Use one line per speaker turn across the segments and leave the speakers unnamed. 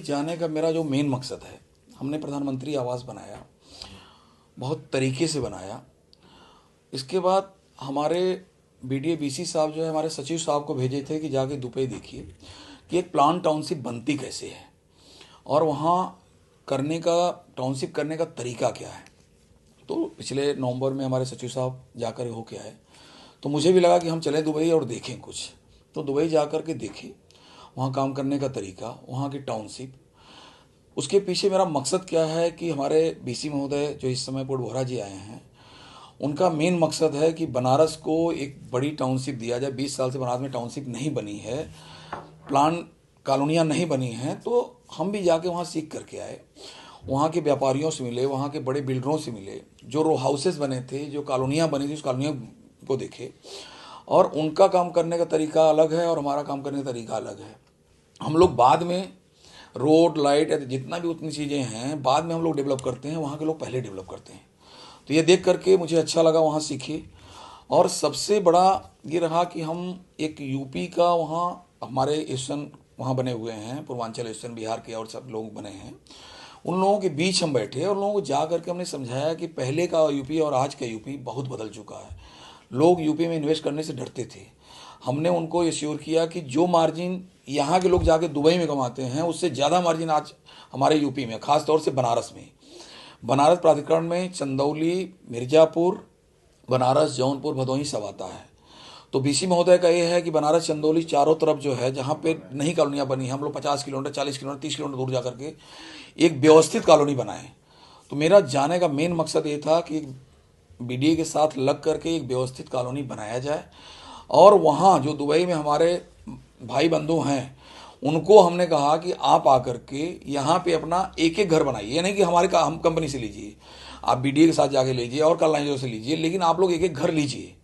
जाने का मेरा जो मेन मकसद है, हमने प्रधानमंत्री आवास बनाया, बहुत तरीके से बनाया। इसके बाद हमारे बीडीए बीसी साहब जो है हमारे सचिव साहब को भेजे थे कि जाके दुबई देखिए कि एक प्लान टाउनशिप बनती कैसे है और वहाँ करने का टाउनशिप करने का तरीका क्या है। तो पिछले नवंबर में हमारे सचिव साहब जाकर होके आए, तो मुझे भी लगा कि हम चलें दुबई और देखें कुछ। तो दुबई जा कर के देखें वहाँ काम करने का तरीका, वहाँ की टाउनशिप। उसके पीछे मेरा मकसद क्या है कि हमारे बीसी महोदय जो इस समय पुरभोरा जी आए हैं, उनका मेन मकसद है कि बनारस को एक बड़ी टाउनशिप दिया जाए। 20 साल से बनारस में टाउनशिप नहीं बनी है, प्लान कॉलोनियाँ नहीं बनी हैं। तो हम भी जाके वहाँ सीख करके आए, वहाँ के व्यापारियों से मिले, वहाँ के बड़े बिल्डरों से मिले, जो रो हाउसेस बने थे, जो कॉलोनियाँ बनी थी, उस कॉलोनियों को देखे। और उनका काम करने का तरीका अलग है और हमारा काम करने का तरीका अलग है। हम लोग बाद में रोड लाइट जितना भी उतनी चीज़ें हैं बाद में हम लोग डेवलप करते हैं, वहाँ के लोग पहले डेवलप करते हैं। तो ये देख करके मुझे अच्छा लगा, वहाँ सीखे। और सबसे बड़ा ये रहा कि हम एक यूपी का वहाँ हमारे स्टेशन वहाँ बने हुए हैं, पूर्वांचल स्टेशन बिहार के और सब लोग बने हैं, उन लोगों के बीच हम बैठे और लोगों को जा करके हमने समझाया कि पहले का यूपी और आज का यूपी बहुत बदल चुका है। लोग यूपी में इन्वेस्ट करने से डरते थे। हमने उनको एश्योर किया कि जो मार्जिन यहाँ के लोग जाके दुबई में कमाते हैं उससे ज़्यादा मार्जिन आज हमारे यूपी में, खास तौर से बनारस में, बनारस प्राधिकरण में चंदौली, मिर्ज़ापुर, बनारस, जौनपुर, भदोही सब आता है। तो बीसी महोदय का ये है कि बनारस चंदौली चारों तरफ जो है जहाँ पे नई कॉलोनियाँ बनी, हम लोग 50 किलोमीटर, 40 किलोमीटर, 30 किलोमीटर दूर जा करके एक व्यवस्थित कॉलोनी बनाएं। तो मेरा जाने का मेन मकसद ये था कि बीडीए के साथ लग करके एक व्यवस्थित कॉलोनी बनाया जाए और वहाँ जो दुबई में हमारे भाई बंधु हैं उनको हमने कहा कि आप आकर के यहाँ पे अपना एक एक घर बनाइए। ये नहीं कि हमारे हम कंपनी से लीजिए, आप बीडीए के साथ जाके लीजिए और कॉलोनाइजर से लीजिए, लेकिन आप लोग एक एक घर लीजिए।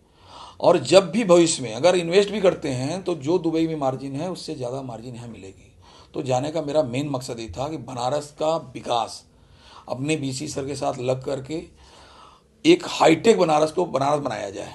और जब भी भविष्य में अगर इन्वेस्ट भी करते हैं तो जो दुबई में मार्जिन है उससे ज़्यादा मार्जिन यहाँ मिलेगी। तो जाने का मेरा मेन मकसद ये था कि बनारस का विकास अपने बीसी सर के साथ लग करके एक हाईटेक बनारस को बनारस बनाया जाए।